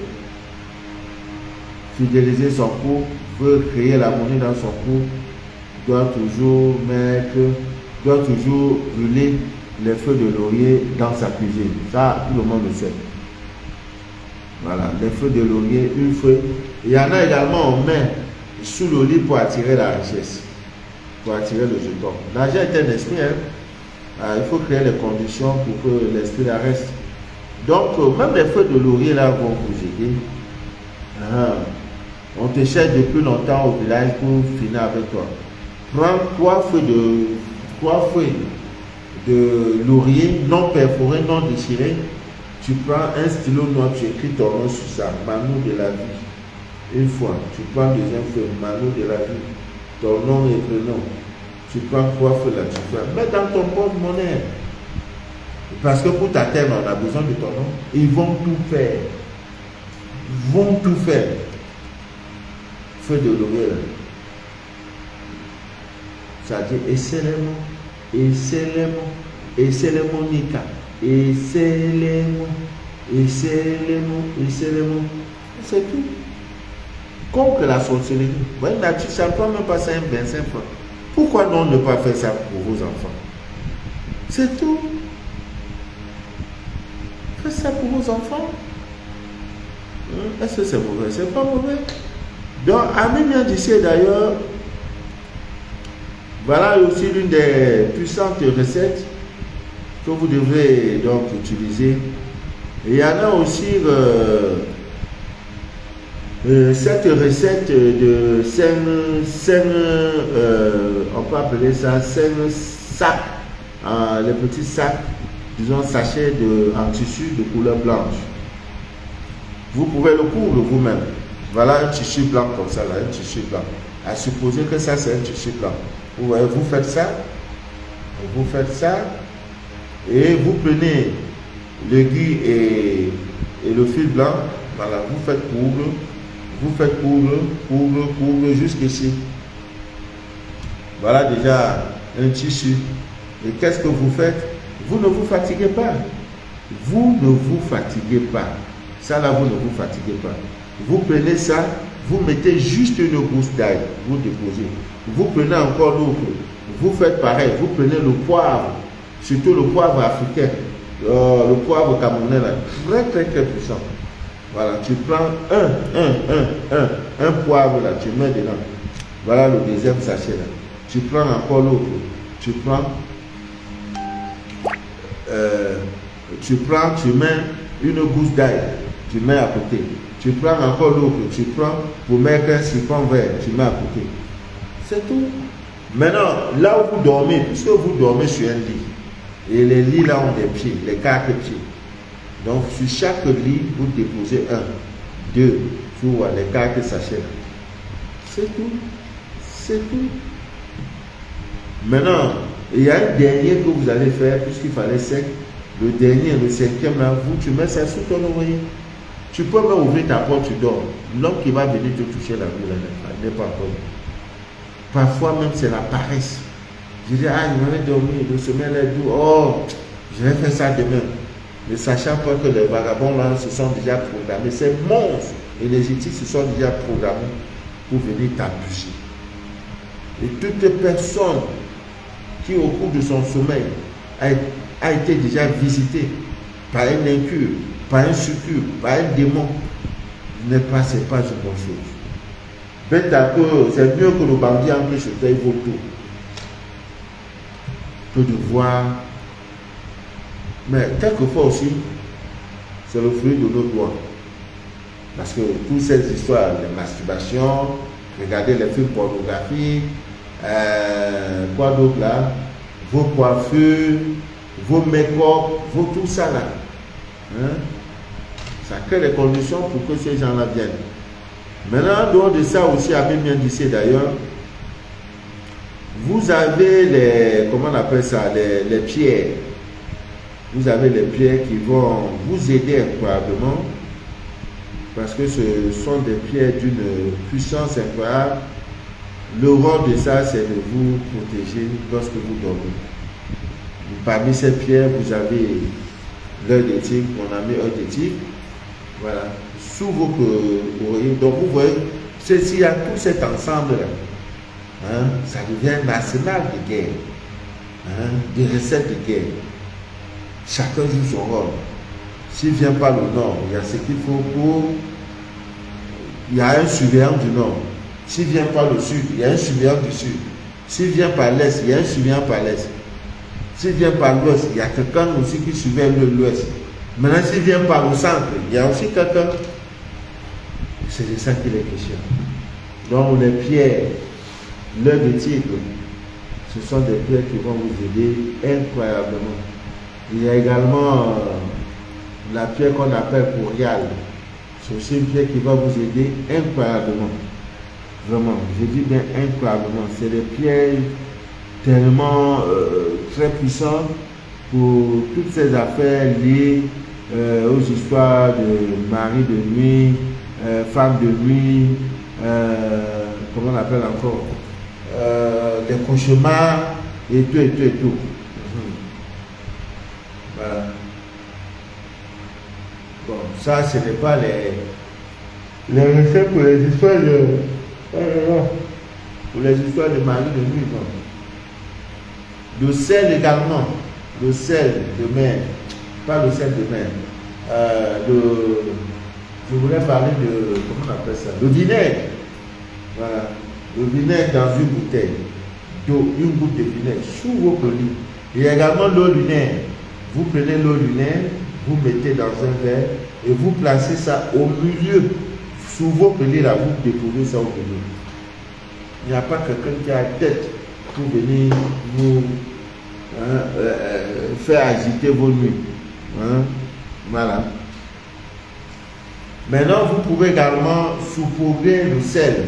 fidéliser son couple, veut créer l'harmonie dans son couple, doit toujours brûler les feux de laurier dans sa cuisine. Ça, tout le monde le sait. Voilà, les feux de laurier, une feuille. Il y en a également, on met sous le lit pour attirer la richesse, pour attirer le jeton. L'argent est un esprit, hein. Il faut créer les conditions pour que l'esprit la reste. Donc, même les feux de laurier là vont vous aider. On te cherche depuis longtemps au village pour finir avec toi. Prends 3 feuilles de laurier non perforées, non déchirées. Tu prends un stylo noir, tu écris ton nom sur ça, Manu de la vie. Une fois, tu prends deuxième feuille, Manu de la vie, ton nom et prénom. Tu prends 3 feuilles là, tu fais. Mets dans ton porte-monnaie. Parce que pour ta terre, on a besoin de ton nom. Ils vont tout faire. Ils vont tout faire. Feu de l'oreille. Ça dit, essaie-les-moi, essaie-les-moi, essaie-les-moi, Nika, essaie-les-moi, essaie-les-moi, essaie-les-moi. C'est tout. Contre la sorcellerie. Voilà, ça ne prend même pas 25 francs. Pourquoi non ne pas faire ça pour vos enfants? C'est tout. Faites ça pour vos enfants. Est-ce que c'est mauvais? C'est pas mauvais. Donc, Ami vient d'ici d'ailleurs. Voilà aussi l'une des puissantes recettes que vous devez donc utiliser. Et il y en a aussi cette recette de 5, on peut appeler ça 5 sacs, les petits sacs, disons sachets en tissu de couleur blanche. Vous pouvez le coudre vous-même. Voilà un tissu blanc comme ça, là, un tissu blanc. À supposer que ça c'est un tissu blanc. Vous voyez, vous faites ça, et vous prenez l'aiguille et le fil blanc, voilà, vous faites coudre jusqu'ici. Voilà déjà un tissu. Et qu'est-ce que vous faites? Vous ne vous fatiguez pas. Vous ne vous fatiguez pas. Ça là, vous ne vous fatiguez pas. Vous prenez ça, vous mettez juste une gousse d'ail, vous déposez. Vous prenez encore l'autre, vous faites pareil, vous prenez le poivre, surtout le poivre africain, le poivre camerounais là, très puissant. Voilà, tu prends un poivre là, tu mets dedans. Voilà le deuxième sachet là. Tu prends encore l'autre, tu mets une gousse d'ail, tu mets à côté. Tu prends encore l'autre, tu prends pour mettre un citron vert, tu mets à côté. C'est tout. Maintenant, là où vous dormez, puisque vous dormez sur un lit, et les lits là ont des pieds, les 4 pieds. Donc, sur chaque lit, vous déposez 1, 2, sur les 4 sachets là. C'est tout. C'est tout. Maintenant, il y a un dernier que vous allez faire, puisqu'il fallait 5. Le dernier, le 5e là, tu mets ça sous ton oreiller. Tu peux même ouvrir ta porte, tu dors. L'homme qui va venir te toucher la boule n'est pas bon. Parfois même c'est la paresse. Je dis, je m'avais dormi, le sommeil est doux. Oh, je vais faire ça demain. Ne sachant pas que les vagabonds là se sont déjà programmés. Ces monstres énergétiques se sont déjà programmés pour venir t'embûcher. Et toute personne qui au cours de son sommeil a été déjà visitée par un incube, par un succube, par un démon, c'est pas une bonne chose. C'est mieux que le bandit en plus il vaut tout que de voir. Mais quelquefois aussi, c'est le fruit de nos doigts. Parce que toutes ces histoires de masturbation, regardez les films pornographiques, quoi d'autre là, vos coiffures, vos make-up, vos tout ça là. Hein? Ça crée les conditions pour que ces gens-là viennent. Maintenant, en dehors de ça aussi, à bien d'ici d'ailleurs, vous avez les, comment on appelle ça, les pierres. Vous avez les pierres qui vont vous aider incroyablement parce que ce sont des pierres d'une puissance incroyable. Le rôle de ça, c'est de vous protéger lorsque vous dormez. Parmi ces pierres, vous avez l'œil de tigre, mon ami œil de tigre. Voilà, sous vos oreillers. Donc vous voyez, s'il y a tout cet ensemble-là, hein, ça devient un arsenal de guerre, hein, des recettes de guerre. Chacun joue son rôle. S'il ne vient pas le nord, il y a ce qu'il faut pour... Il y a un surveillant du nord. S'il ne vient pas le sud, il y a un surveillant du sud. S'il vient par l'est, il y a un surveillant par l'est. S'il vient par l'ouest, il y a quelqu'un aussi qui surveille l'ouest. Maintenant, s'il vient par le centre, il y a aussi quelqu'un. C'est de ça qu'il est question. Donc, les pierres, l'œil de tigre, ce sont des pierres qui vont vous aider incroyablement. Il y a également la pierre qu'on appelle corial. C'est aussi une pierre qui va vous aider incroyablement. Vraiment, je dis bien incroyablement. C'est des pierres tellement très puissantes pour toutes ces affaires liées aux histoires de mari de nuit, femme de nuit, comment on appelle encore, des cauchemars et tout et tout et tout. Voilà. Bon, ça, ce n'est pas les recettes pour les histoires de... pour les histoires de mari de nuit, non. Le sel également. Le sel de mer. Pas le sel de mer. Je voulais parler de... Comment on appelle ça? Le vinaigre. Voilà. Le vinaigre dans une bouteille d'eau, une goutte de vinaigre sous vos colis. Il y a également l'eau lunaire. Vous prenez l'eau lunaire, vous mettez dans un verre et vous placez ça au milieu. Sous vos colis, là, vous déposez ça au milieu. Il n'y a pas quelqu'un qui a tête pour venir vous faire agiter vos nuits. Voilà. Maintenant, vous pouvez également saupoudrer le sel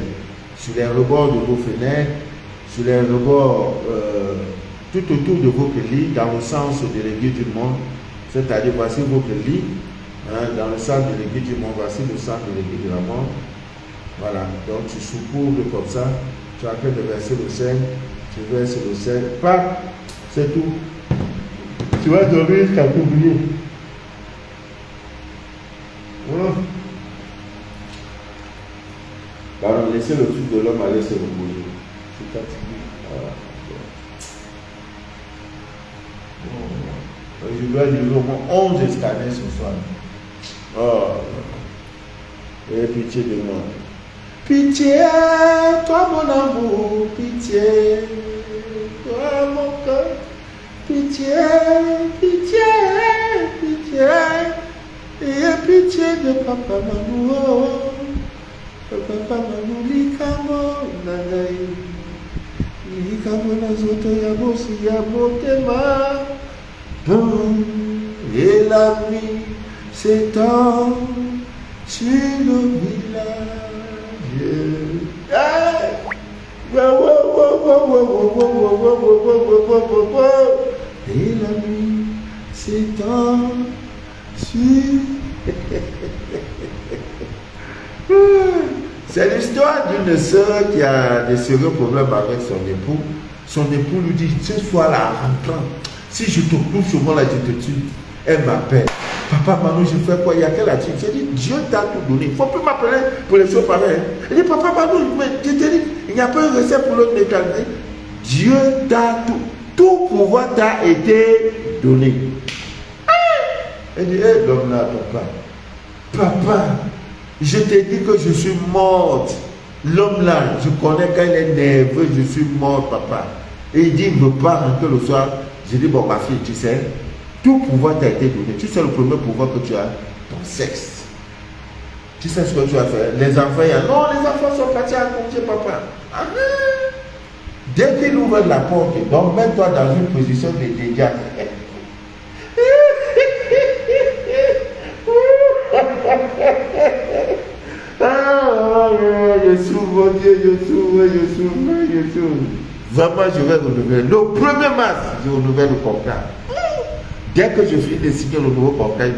sur les rebords de vos fenêtres, sur les rebords tout autour de vos lits, dans le sens de l'aiguille du monde. C'est-à-dire, voici vos lits, dans le sens de l'aiguille du monde, voici le sens de l'aiguille de la mort. Voilà, donc tu saupoudres comme ça, tu as en train de verser le sel, tu verses le sel, pas, c'est tout. Tu vas dormir jusqu'à t'oublier. Voilà. Pardon, laissez le truc de l'homme aller se reposer. Je suis fatigué. Voilà. Je dois livrer au moins 11 escaliers ce soir. Oh, et pitié de moi. Pitié, toi mon amour, pitié, toi mon cœur. Pitié, pitié, pitié, et pitié de papa Manou. Papa Manou, likamo, nangai. Likamo na zoto ya bosi ya motema. Et la nuit s'étend sur le village. Et la nuit s'étend sur... C'est l'histoire d'une sœur qui a des sérieux problèmes avec son époux. Son époux lui dit, ce soir-là, en rentrant, si je te trouve sur moi là, je te tue. Elle m'appelle. Papa, Manou, je fais quoi? Il y a quelle attitude? J'ai dit, Dieu t'a tout donné. Il ne faut plus m'appeler pour les choses pareilles. Elle dit, Papa, Manou, je te dis, il n'y a pas une recette pour l'autre neutralité. Dieu t'a tout. Tout pouvoir t'a été donné. Elle dit, hé, l'homme là, papa, je t'ai dit que je suis morte. L'homme là, je connais quand il est nerveux, je suis morte, papa. Et il dit, il ne veut pas rentrer le soir. J'ai dit, bon, ma fille, tu sais, tout pouvoir t'a été donné. Tu sais le premier pouvoir que tu as, ton sexe. Tu sais ce que tu vas faire. Les enfants, non, les enfants sont partis à congé, papa. Dès qu'il ouvre la porte, donc mets-toi dans une position de dégâts. Je s'ouvre, mon Dieu, je s'ouvre. Vraiment, je vais renouveler. Le 1er mars, je renouvelle le contrat. Dès que je finis de signer le nouveau contrat, je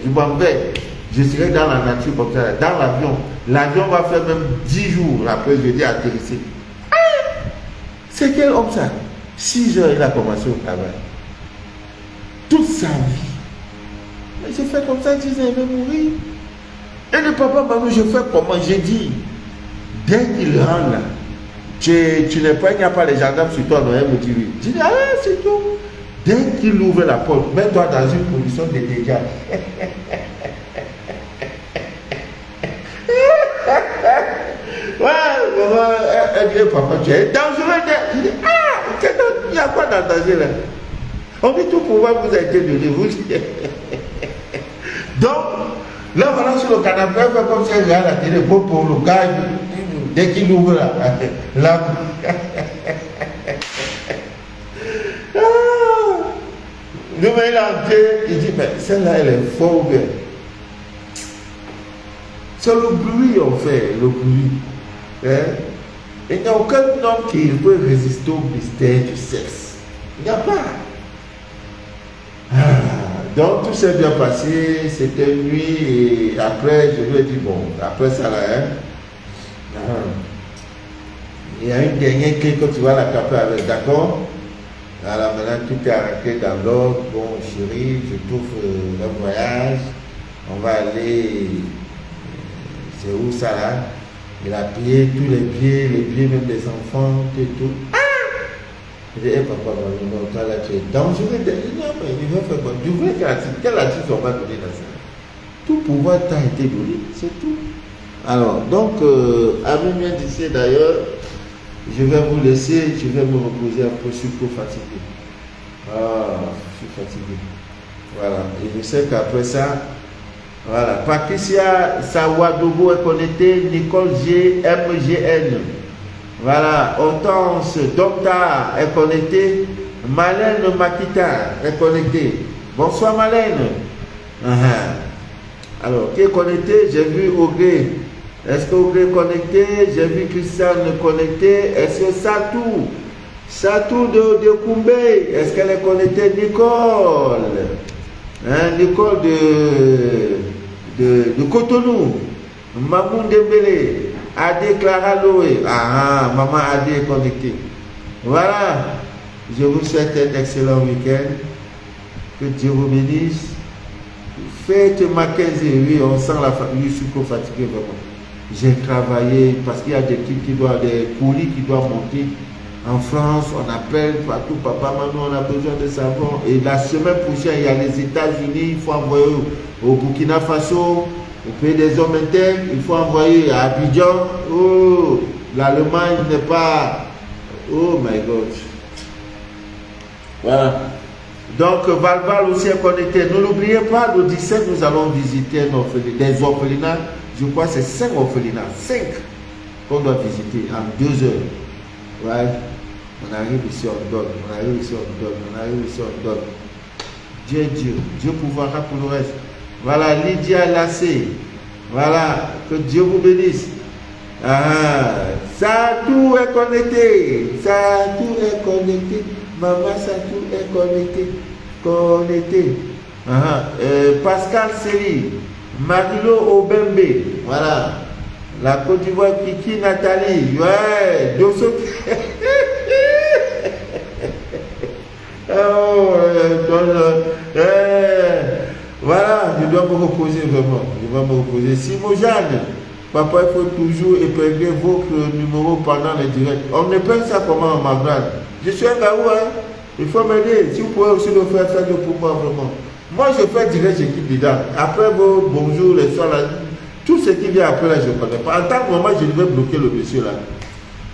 m'en vais. Je serai dans la nature comme ça, dans l'avion. L'avion va faire même 10 jours après, je dis atterrisser. C'est quel homme ça? 6 heures, il a commencé au travail. Toute sa vie. Mais je fais comme ça, 10 heures, il va mourir. Et le papa Manou, je fais comment? J'ai dit, dès qu'il rentre là, tu n'es pas, il n'y a pas les gendarmes sur toi, non, me dit oui. J'ai dit, ah, c'est tout. Dès qu'il ouvre la porte, mets-toi dans une position de dégâts. Elle dit, papa, tu es dangereux. Je dis, ah, il y a quoi dans danger là? On dit tout pouvoir vous a été donné, vous. Donc, là, voilà, sur le canapé, elle fait comme si elle regarde la télé, pour le gars, dès qu'il ouvre là. Le mec il a entré, il dit, mais celle-là, elle est fort ouverte. C'est le bruit, en fait, le bruit. Hein? Il n'y a aucun homme qui peut résister au mystère du sexe. Il n'y a pas. Donc tout s'est bien passé, c'était nuit et après je lui ai dit bon, après ça là, il y a une dernière clé que tu vas la taper avec, d'accord? Alors maintenant tout est arrêté dans l'ordre, bon chérie, je trouve un voyage, on va aller, c'est où ça là? Il a payé tous les billets même des enfants, tout. Je dis, papa, non, toi là, tu es dangereux. Non, mais il va faire quoi? Tu voulais quel artiste on va donner dans ça? Tout pouvoir t'a été donné, c'est tout. Alors, donc, ami bien d'ici d'ailleurs, je vais vous laisser, je vais me reposer un peu, je suis trop fatigué. Je suis fatigué. Voilà, et je sais qu'après ça, voilà, Patricia Sawadobo est connectée, Nicole G, MGN. Voilà, Hortense Docta est connectée, Malène Makita est connectée. Bonsoir Malène. Alors, qui est connecté? J'ai vu Ogé. Est-ce que Ogé est connecté? J'ai vu Christiane connectée. Est-ce que Satou de Koumbé, est-ce qu'elle est connectée? Nicole. Nicole de Cotonou. Mamoun Dembélé. Adé Clara Loé. Maman Adé est connectée. Voilà. Je vous souhaite un excellent week-end. Que Dieu vous bénisse. Faites ma 15 et oui, on sent la famille. Je suis trop fatigué vraiment. J'ai travaillé parce qu'il y a des trucs des colis qui doivent monter. En France, on appelle partout, papa, maman, on a besoin de savon. Et la semaine prochaine, il y a les États-Unis, il faut envoyer au Burkina Faso. Au pays des hommes internes, il faut envoyer à Abidjan. Oh, l'Allemagne n'est pas. Oh my God. Voilà. Donc, Valval aussi est connecté. Ne l'oubliez pas, le 17, nous allons visiter des orphelinats. Je crois que c'est 5 orphelinats. 5 qu'on doit visiter en 2 heures. Ouais. On arrive ici, on donne. On arrive ici, on donne. On arrive ici, on donne. Dieu pourvoira pour le reste. Voilà, Lydia Lassé. Voilà, que Dieu vous bénisse. Satou est connecté. Satou est connecté. Maman Satou est connecté. Pascal Seri. Marilo Obembe. Voilà. La Côte d'Ivoire, Kiki Nathalie. Ouais, Dosso. Voilà, je dois me reposer vraiment. Je vais me reposer. Simon Jeanne, papa, il faut toujours épingler votre numéro pendant les directs. On épingle ça comment, ma grande? Je suis un garou, hein. Il faut m'aider. Si vous pouvez aussi le faire, faites-le pour moi vraiment. Moi, je fais direct, j'équipe dedans. Après vos bonjour, les soirs, là, tout ce qui vient après, là, je ne connais pas. En tant que moment, je devais bloquer le monsieur là.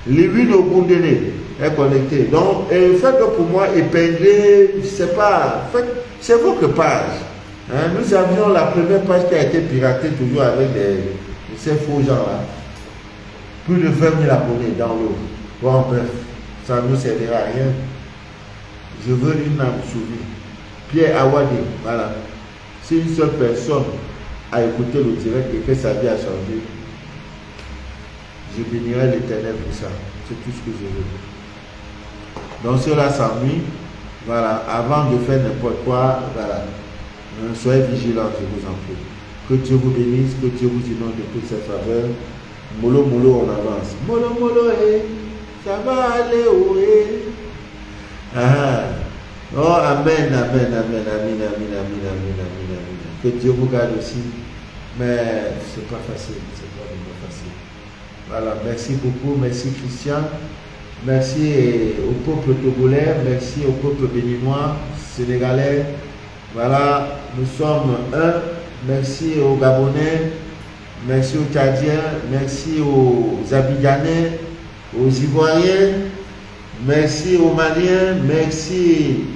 Lévin Ogundele est connecté. Donc, faites-le pour moi, épingler, je ne sais pas. C'est votre page. Nous avions la première page qui a été piratée toujours avec ces faux gens là. Plus de 20 000 abonnés dans l'eau. Bon, bref, ça ne nous servira à rien. Je veux une âme sauvée. Pierre Awadi, voilà. Si une seule personne a écouté le direct et que sa vie a changé, je bénirai l'Éternel pour ça. C'est tout ce que je veux. Donc cela s'ennuie. Voilà, avant de faire n'importe quoi, voilà. Soyez vigilants, je vous en prie. Que Dieu vous bénisse, que Dieu vous inonde de toutes ses faveurs. Molo, molo, on avance. Molo, molo, ça va aller, Oh, amen, amen, amen, amen, amen, amen, amen, amen, amen. Que Dieu vous garde aussi. Mais c'est pas facile, c'est pas vraiment facile. Voilà, merci beaucoup, merci Christian. Merci au peuple togolais, merci au peuple béninois, sénégalais. Voilà, nous sommes un. Merci aux Gabonais, merci aux Tchadiens, merci aux Abidjanais, aux Ivoiriens, merci aux Maliens, merci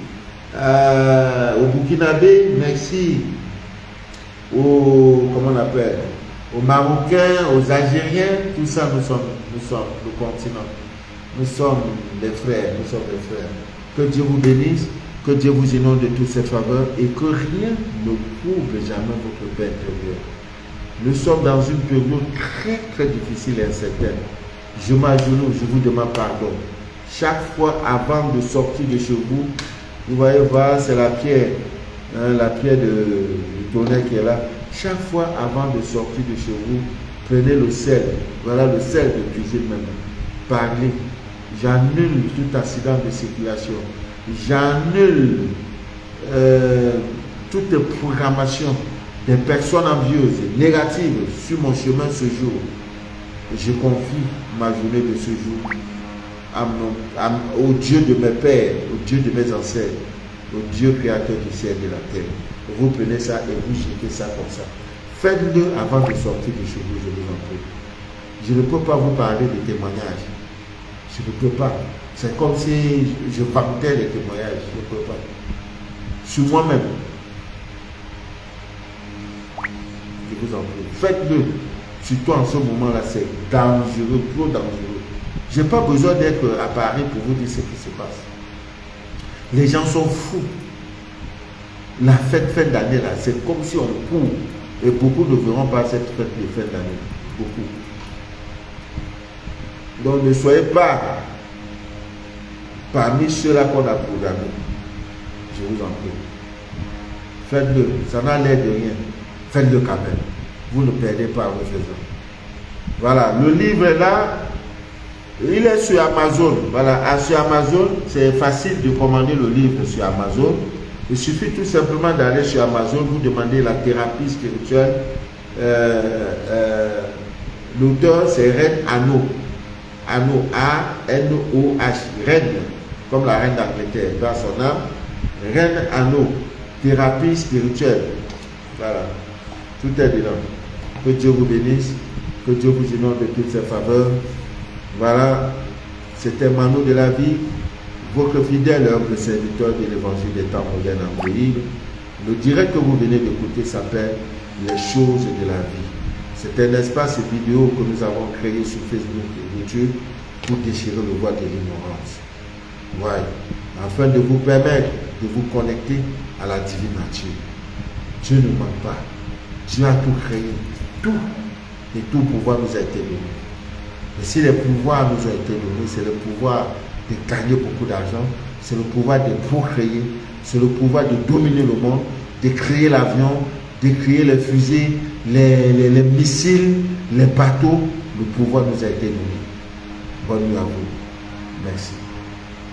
aux Burkinabés, merci aux, comment on appelle, aux Marocains, aux Algériens, tout ça nous sommes le continent. Nous sommes des frères, nous sommes des frères. Que Dieu vous bénisse. Que Dieu vous inonde de toutes ses faveurs et que rien ne couvre jamais votre paix intérieure. Nous sommes dans une période très très difficile et incertaine. Je m'agenouille, je vous demande pardon. Chaque fois avant de sortir de chez vous, vous voyez, voilà, c'est la pierre du tonnerre qui est là. Chaque fois avant de sortir de chez vous, prenez le sel. Voilà le sel de cuisine même. Parlez. J'annule tout accident de circulation. J'annule toute programmation des personnes envieuses, négatives sur mon chemin ce jour. Je confie ma journée de ce jour au Dieu de mes pères, au Dieu de mes ancêtres, au Dieu créateur du ciel et de la terre. Vous prenez ça et vous jetez ça comme ça. Faites-le avant de sortir de chez vous, je vous en prie. Je ne peux pas vous parler de témoignages. Je ne peux pas. C'est comme si je vantais les témoignages. Je ne peux pas. Sur moi-même. Je vous en prie. Faites-le. Surtout en ce moment-là, c'est dangereux, trop dangereux. Je n'ai pas besoin d'être à Paris pour vous dire ce qui se passe. Les gens sont fous. La fête fin d'année, là, c'est comme si on court. Et beaucoup ne verront pas cette fête de fin d'année. Beaucoup. Donc ne soyez pas parmi ceux-là qu'on a programmés. Je vous en prie. Faites-le. Ça n'a l'air de rien. Faites-le quand même. Vous ne perdez pas en le faisant. Voilà. Le livre est là. Il est sur Amazon. Voilà. Sur Amazon, c'est facile de commander le livre sur Amazon. Il suffit tout simplement d'aller sur Amazon, vous demandez la thérapie spirituelle. L'auteur, c'est Reine Anneau. Anneau, A-N-O-H. Reine, comme la reine d'Angleterre, dans son âme. Reine Anneau, thérapie spirituelle. Voilà. Tout est dedans. Que Dieu vous bénisse. Que Dieu vous inonde de toutes ses faveurs. Voilà. C'était Mano de la vie. Votre fidèle humble serviteur de l'évangile des temps modernes en Brille. Le direct que vous venez d'écouter s'appelle Les choses de la vie. C'est un espace vidéo que nous avons créé sur Facebook et YouTube pour déchirer le voile de l'ignorance. Ouais. Afin de vous permettre de vous connecter à la divine nature. Dieu ne ment pas. Dieu a tout créé. Tout. Et tout pouvoir nous a été donné. Et si les pouvoirs nous ont été donnés, c'est le pouvoir de gagner beaucoup d'argent, c'est le pouvoir de procréer, c'est le pouvoir de dominer le monde, de créer l'avion, de créer les fusées, les missiles, les bateaux. Le pouvoir nous a été donné. Bonne nuit à vous. Merci.